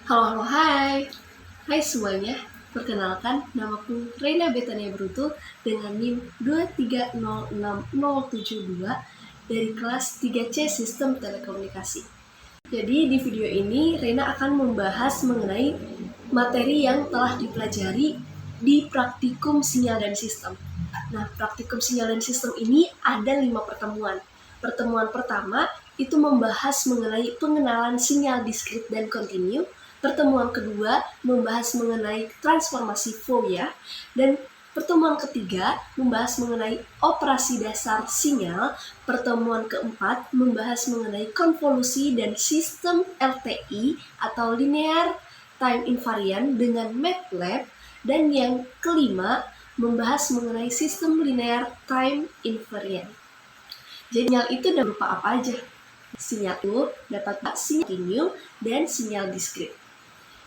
Halo, hai. Hai semuanya. Perkenalkan, namaku Reina Betania Bruto dengan NIM 2306072 dari kelas 3C Sistem Telekomunikasi. Jadi di video ini Reina akan membahas mengenai materi yang telah dipelajari di praktikum sinyal dan sistem. Nah, praktikum sinyal dan sistem ini ada 5 pertemuan. Pertemuan pertama itu membahas mengenai pengenalan sinyal diskrit dan kontinu. Pertemuan kedua membahas mengenai transformasi Fourier, dan pertemuan ketiga membahas mengenai operasi dasar sinyal. Pertemuan keempat membahas mengenai konvolusi dan sistem LTI atau linear time invariant dengan MATLAB. Dan yang kelima membahas mengenai sistem linear time invariant. Jadi sinyal itu berupa apa aja? Sinyal itu dapat sinyal kontinu dan sinyal diskrit.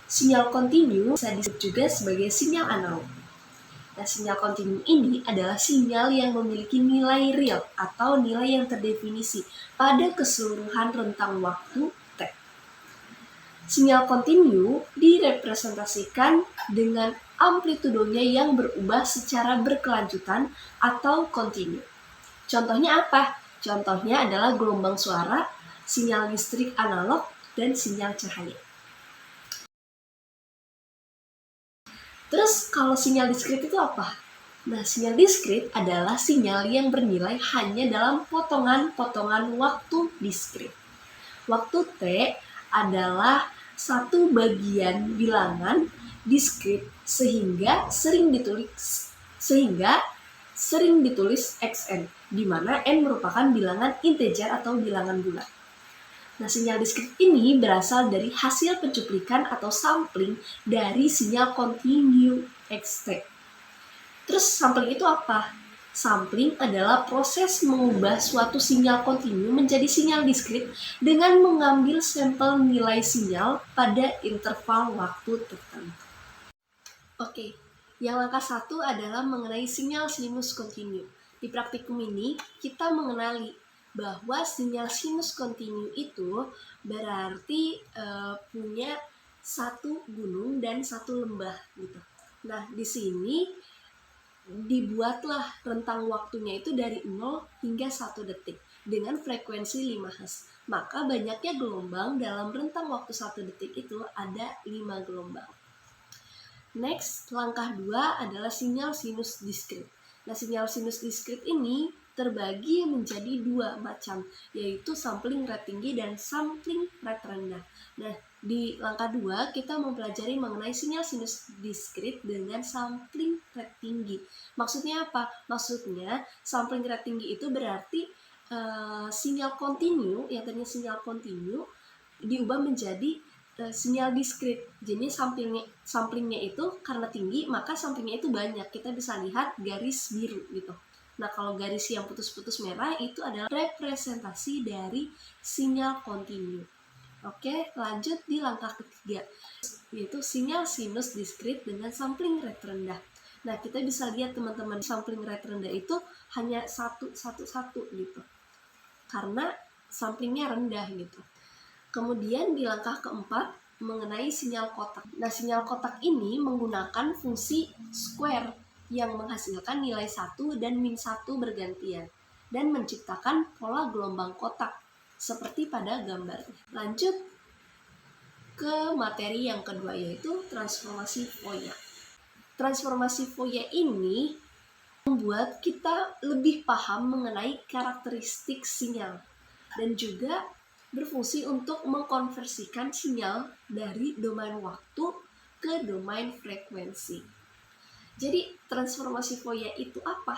Sinyal kontinu bisa disebut juga sebagai sinyal analog. Nah, sinyal kontinu ini adalah sinyal yang memiliki nilai real atau nilai yang terdefinisi pada keseluruhan rentang waktu T. Sinyal kontinu direpresentasikan dengan amplitudonya yang berubah secara berkelanjutan atau kontinu. Contohnya apa? Contohnya adalah gelombang suara, sinyal listrik analog, dan sinyal cahaya. Terus kalau sinyal diskrit itu apa? Nah, sinyal diskrit adalah sinyal yang bernilai hanya dalam potongan-potongan waktu diskrit. Waktu T adalah satu bagian bilangan diskrit sehingga sering ditulis xn, di mana n merupakan bilangan integer atau bilangan bulat. Nah, sinyal diskrit ini berasal dari hasil pencuplikan atau sampling dari sinyal kontinu xt. Terus sampling itu apa? Sampling adalah proses mengubah suatu sinyal kontinu menjadi sinyal diskrit dengan mengambil sampel nilai sinyal pada interval waktu tertentu. Oke, yang langkah 1 adalah mengenai sinyal sinus kontinu. Di praktikum ini, kita mengenali bahwa sinyal sinus kontinu itu berarti punya satu gunung dan satu lembah gitu. Nah, di sini dibuatlah rentang waktunya itu dari 0 hingga 1 detik dengan frekuensi 5 Hz. Maka banyaknya gelombang dalam rentang waktu 1 detik itu ada 5 gelombang. Next, langkah 2 adalah sinyal sinus diskrit. Nah, sinyal sinus diskrit ini terbagi menjadi 2 macam, yaitu sampling rate tinggi dan sampling rate rendah. Nah, di langkah 2 kita mempelajari mengenai sinyal sinus diskrit dengan sampling rate tinggi. Maksudnya apa? Maksudnya sampling rate tinggi itu berarti sinyal kontinu, yang tadinya sinyal kontinu diubah menjadi sinyal diskrit. Jadi samplingnya itu karena tinggi, maka samplingnya itu banyak. Kita bisa lihat garis biru gitu. Nah, kalau garis yang putus-putus merah itu adalah representasi dari sinyal kontinu. Oke, lanjut di langkah ketiga, yaitu sinyal sinus diskrit dengan sampling rate rendah. Nah, kita bisa lihat teman-teman, sampling rate rendah itu hanya satu gitu, karena samplingnya rendah gitu. Kemudian di langkah keempat mengenai sinyal kotak. Nah, sinyal kotak ini menggunakan fungsi square yang menghasilkan nilai 1 dan min 1 bergantian dan menciptakan pola gelombang kotak seperti pada gambarnya. Lanjut ke materi yang kedua, yaitu transformasi Fourier. Transformasi Fourier ini membuat kita lebih paham mengenai karakteristik sinyal dan juga berfungsi untuk mengkonversikan sinyal dari domain waktu ke domain frekuensi. Jadi transformasi Fourier itu apa?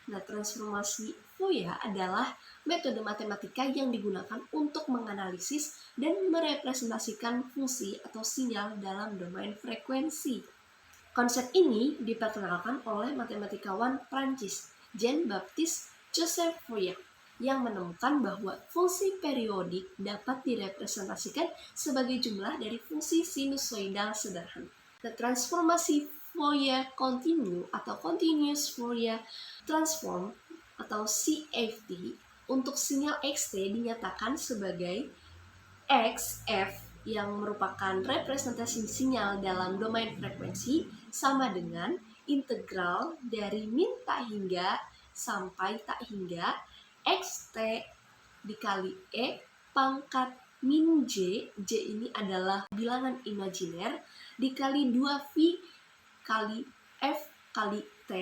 Nah, transformasi Fourier adalah metode matematika yang digunakan untuk menganalisis dan merepresentasikan fungsi atau sinyal dalam domain frekuensi. Konsep ini diperkenalkan oleh matematikawan Prancis Jean-Baptiste Joseph Fourier yang menemukan bahwa fungsi periodik dapat direpresentasikan sebagai jumlah dari fungsi sinusoidal sederhana. The transformasi Fourier continue atau continuous Fourier transform atau CFT untuk sinyal xt dinyatakan sebagai XF yang merupakan representasi sinyal dalam domain frekuensi sama dengan integral dari min tak hingga sampai tak hingga xt dikali E pangkat min J ini adalah bilangan imajiner, dikali 2V kali F kali T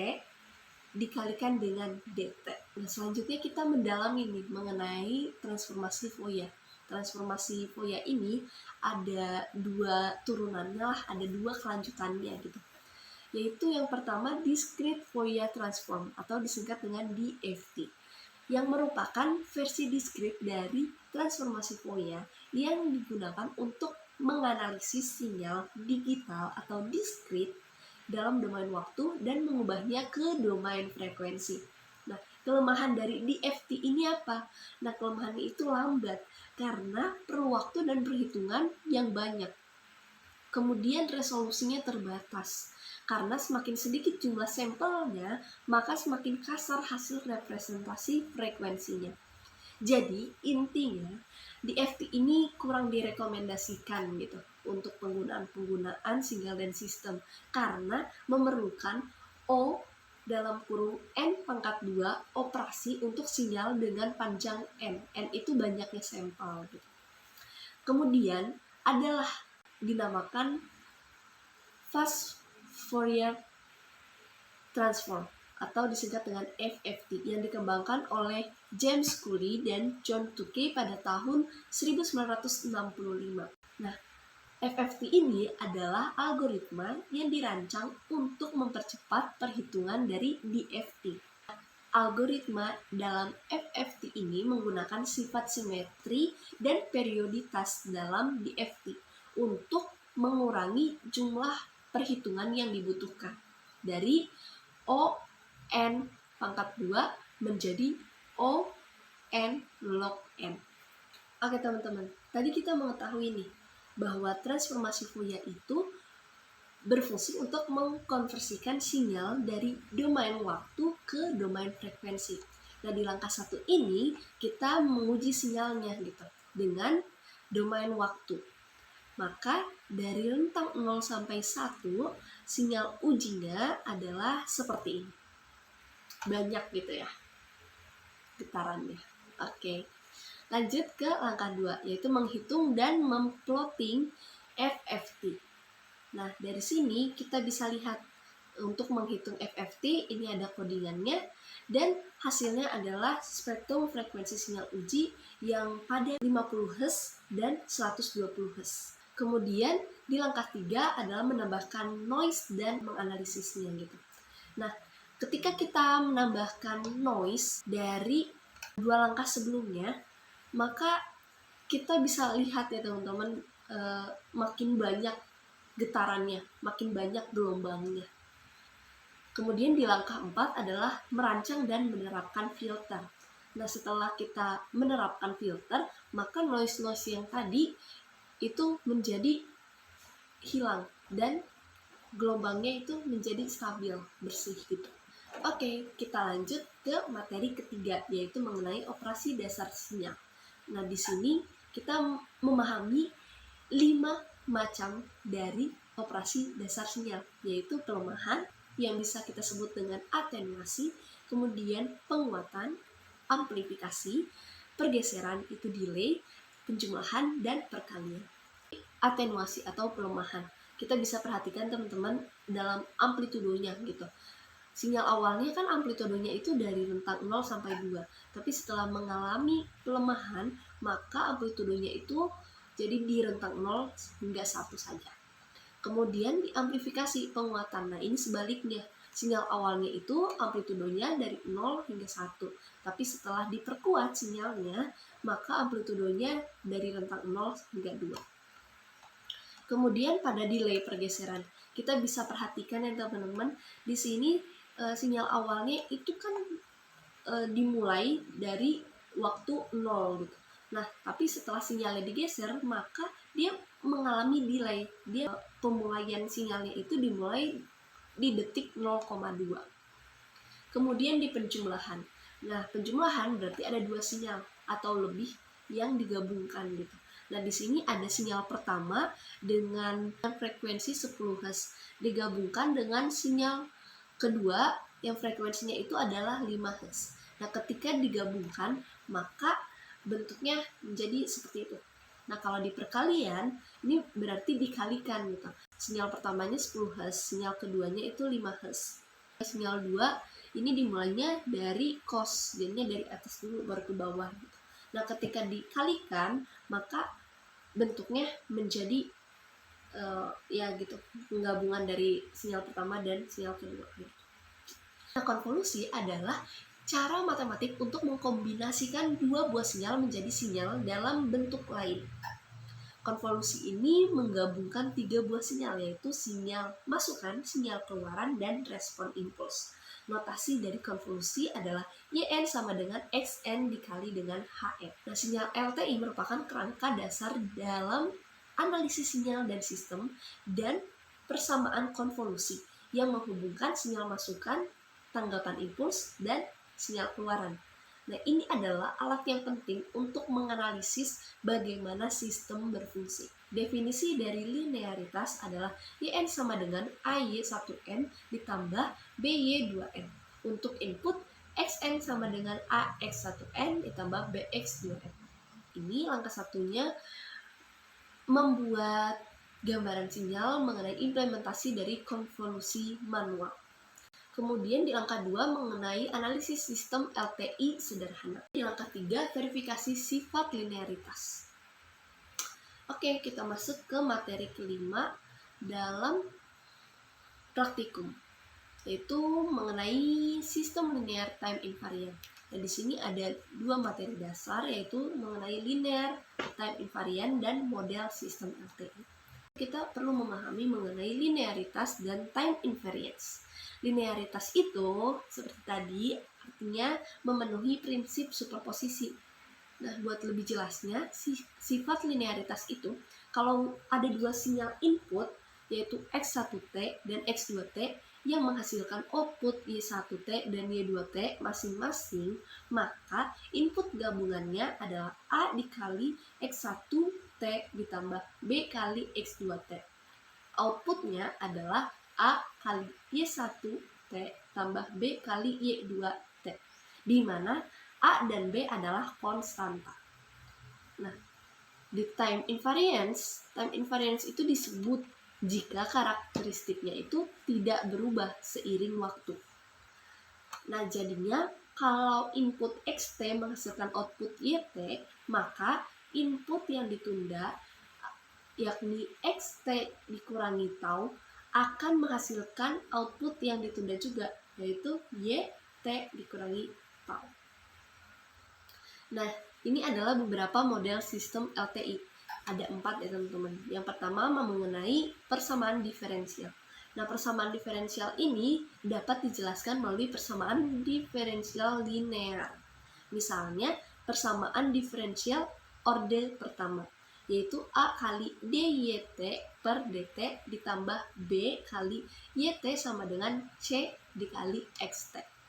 dikalikan dengan dt. Nah, selanjutnya kita mendalami nih mengenai transformasi Fourier. Transformasi Fourier ini ada dua turunannya lah, ada dua kelanjutannya gitu. Yaitu yang pertama discrete Fourier transform atau disingkat dengan DFT, yang merupakan versi diskrit dari transformasi Fourier yang digunakan untuk menganalisis sinyal digital atau diskrit dalam domain waktu dan mengubahnya ke domain frekuensi. Nah, kelemahan dari DFT ini apa? Nah, kelemahannya itu lambat karena perlu waktu dan perhitungan yang banyak. Kemudian resolusinya terbatas. Karena semakin sedikit jumlah sampelnya, maka semakin kasar hasil representasi frekuensinya. Jadi, intinya DFT ini kurang direkomendasikan gitu untuk penggunaan sinyal dan sistem karena memerlukan O dalam kurung N pangkat 2 operasi untuk sinyal dengan panjang N. N itu banyaknya sampel gitu. Kemudian adalah dinamakan fast Fourier transform atau disingkat dengan FFT yang dikembangkan oleh James Cooley dan John Tukey pada tahun 1965. Nah, FFT ini adalah algoritma yang dirancang untuk mempercepat perhitungan dari DFT. Algoritma dalam FFT ini menggunakan sifat simetri dan perioditas dalam DFT untuk mengurangi jumlah perhitungan yang dibutuhkan dari O N pangkat 2 menjadi O N log N. Oke teman-teman, tadi kita mengetahui nih bahwa transformasi Fourier itu berfungsi untuk mengkonversikan sinyal dari domain waktu ke domain frekuensi. Nah, di langkah 1 ini kita menguji sinyalnya gitu dengan domain waktu. Maka dari rentang 0 sampai 1, sinyal ujinya adalah seperti ini. Banyak gitu ya getarannya. Oke. Lanjut ke langkah 2, yaitu menghitung dan memplotting FFT. Nah, dari sini kita bisa lihat untuk menghitung FFT ini ada codingannya dan hasilnya adalah spektrum frekuensi sinyal uji yang pada 50 Hz dan 120 Hz. Kemudian di langkah 3 adalah menambahkan noise dan menganalisisnya gitu. Nah, ketika kita menambahkan noise dari dua langkah sebelumnya, maka kita bisa lihat ya teman-teman, makin banyak getarannya, makin banyak gelombangnya. Kemudian di langkah 4 adalah merancang dan menerapkan filter. Nah, setelah kita menerapkan filter, maka noise-noise yang tadi itu menjadi hilang dan gelombangnya itu menjadi stabil, bersih gitu. Oke, kita lanjut ke materi ketiga, yaitu mengenai operasi dasar sinyal. Nah, di sini kita memahami 5 macam dari operasi dasar sinyal, yaitu pelemahan yang bisa kita sebut dengan atenuasi, kemudian penguatan, amplifikasi, pergeseran itu delay, penjumlahan, dan perkalian. Atenuasi atau pelemahan, kita bisa perhatikan teman-teman dalam amplitudonya gitu. Sinyal awalnya kan amplitudonya itu dari rentang 0 sampai 2, tapi setelah mengalami pelemahan, maka amplitudonya itu jadi di rentang 0 hingga 1 saja. Kemudian di amplifikasi penguatan, nah ini sebaliknya. Sinyal awalnya itu amplitudonya dari 0 hingga 1, tapi setelah diperkuat sinyalnya, maka amplitudonya dari rentang 0 hingga 2. Kemudian pada delay pergeseran, kita bisa perhatikan ya teman-teman, di sini sinyal awalnya itu kan dimulai dari waktu 0 gitu. Nah, tapi setelah sinyalnya digeser, maka dia mengalami delay. Dia pemulaian sinyalnya itu dimulai di detik 0,2. Kemudian di penjumlahan. Nah, penjumlahan berarti ada 2 sinyal atau lebih yang digabungkan gitu. Nah, di sini ada sinyal pertama dengan frekuensi 10 Hz digabungkan dengan sinyal kedua yang frekuensinya itu adalah 5 Hz. Nah, ketika digabungkan, maka bentuknya menjadi seperti itu. Nah, kalau di perkalian, ini berarti dikalikan gitu. Sinyal pertamanya 10 Hz, sinyal keduanya itu 5 Hz. Sinyal 2 ini dimulainya dari cos, jadinya dari atas dulu baru ke bawah gitu. Nah, ketika dikalikan, maka bentuknya menjadi ya gitu, penggabungan dari sinyal pertama dan sinyal kedua. Nah, konvolusi adalah cara matematik untuk mengkombinasikan dua buah sinyal menjadi sinyal dalam bentuk lain. Konvolusi ini menggabungkan 3 buah sinyal, yaitu sinyal masukan, sinyal keluaran, dan respon impuls. Notasi dari konvolusi adalah YN sama dengan XN dikali dengan HN. Nah, sinyal LTI merupakan kerangka dasar dalam analisis sinyal dan sistem dan persamaan konvolusi yang menghubungkan sinyal masukan, tanggapan impuls, dan sinyal keluaran. Nah, ini adalah alat yang penting untuk menganalisis bagaimana sistem berfungsi. Definisi dari linearitas adalah YN sama dengan AY1N ditambah BY2N. Untuk input, XN sama dengan AX1N ditambah BX2N. Ini langkah satunya membuat gambaran sinyal mengenai implementasi dari konvolusi manual. Kemudian di langkah 2 mengenai analisis sistem LTI sederhana. Di langkah 3 verifikasi sifat linearitas. Oke, kita masuk ke materi kelima dalam praktikum, yaitu mengenai sistem linear time invariant. Nah, di sini ada 2 materi dasar, yaitu mengenai linear time invariant dan model sistem LTI. Kita perlu memahami mengenai linearitas dan time invariance. Linearitas itu seperti tadi artinya memenuhi prinsip superposisi. Nah, buat lebih jelasnya, sifat linearitas itu kalau ada 2 sinyal input yaitu X1T dan X2T yang menghasilkan output Y1T dan Y2T masing-masing, maka input gabungannya adalah A dikali X1T ditambah B kali X2T. Outputnya adalah A kali Y1T tambah B kali Y2T, di mana A dan B adalah konstanta. Nah, di time invariance itu disebut jika karakteristiknya itu tidak berubah seiring waktu. Nah, jadinya kalau input XT menghasilkan output YT, maka input yang ditunda yakni XT dikurangi tau akan menghasilkan output yang ditunda juga, yaitu YT dikurangi tau. Nah, ini adalah beberapa model sistem LTI. Ada 4 ya teman-teman. Yang pertama mengenai persamaan diferensial. Nah, persamaan diferensial ini dapat dijelaskan melalui persamaan diferensial linear. Misalnya, persamaan diferensial orde pertama, yaitu A kali DYT per DT ditambah B kali YT sama dengan C dikali XT.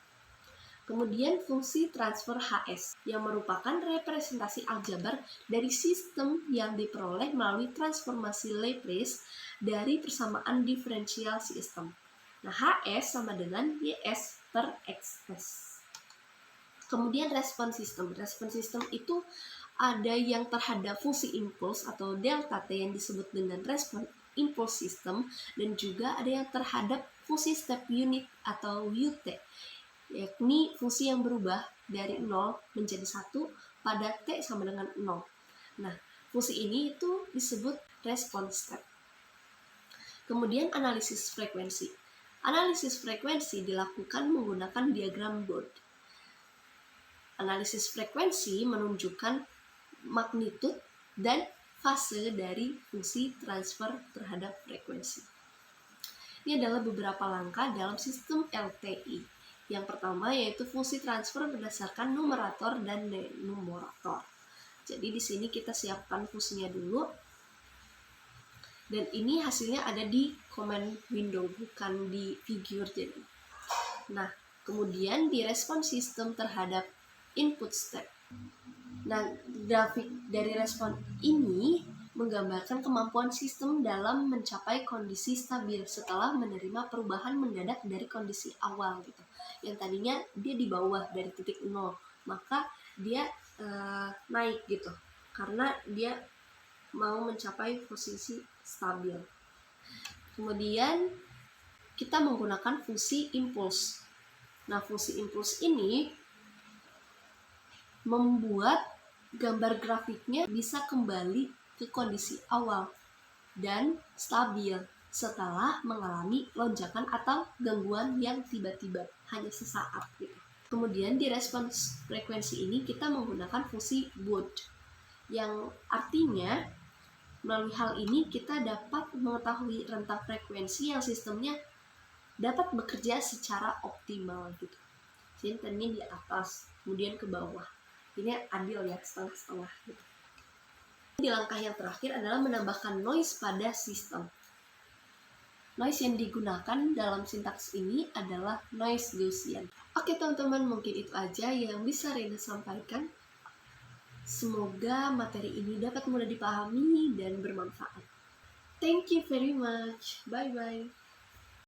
Kemudian fungsi transfer HS yang merupakan representasi aljabar dari sistem yang diperoleh melalui transformasi Laplace dari persamaan diferensial sistem. Nah, HS sama dengan YS per XS. Kemudian respon sistem. Respon sistem itu ada yang terhadap fungsi impuls atau delta T yang disebut dengan respon impuls system, dan juga ada yang terhadap fungsi step unit atau UT, yakni fungsi yang berubah dari 0 menjadi 1 pada T sama dengan 0. Nah, fungsi ini itu disebut response step. Kemudian analisis frekuensi. Analisis frekuensi dilakukan menggunakan diagram Bode. Analisis frekuensi menunjukkan magnitud dan fase dari fungsi transfer terhadap frekuensi. Ini adalah beberapa langkah dalam sistem LTI. Yang pertama yaitu fungsi transfer berdasarkan numerator dan denominator. Jadi di sini kita siapkan fungsinya dulu. Dan ini hasilnya ada di command window, bukan di figure jadi. Nah, kemudian di respon sistem terhadap input step. Nah, grafik dari respon ini menggambarkan kemampuan sistem dalam mencapai kondisi stabil setelah menerima perubahan mendadak dari kondisi awal gitu. Yang tadinya dia di bawah dari titik 0, maka dia naik gitu karena dia mau mencapai posisi stabil. Kemudian kita menggunakan fungsi impuls. Nah, fungsi impuls ini membuat gambar grafiknya bisa kembali ke kondisi awal dan stabil setelah mengalami lonjakan atau gangguan yang tiba-tiba hanya sesaat gitu. Kemudian di respons frekuensi ini kita menggunakan fungsi Bode yang artinya melalui hal ini kita dapat mengetahui rentang frekuensi yang sistemnya dapat bekerja secara optimal gitu. Jadi tadinya di atas, kemudian ke bawah. Ini adil ya, setengah-setengah gitu. Di langkah yang terakhir adalah menambahkan noise pada sistem. Noise yang digunakan dalam sintaks ini adalah noise Gaussian. Oke teman-teman, mungkin itu aja yang bisa Rena sampaikan. Semoga materi ini dapat mudah dipahami dan bermanfaat. Thank you very much. Bye-bye.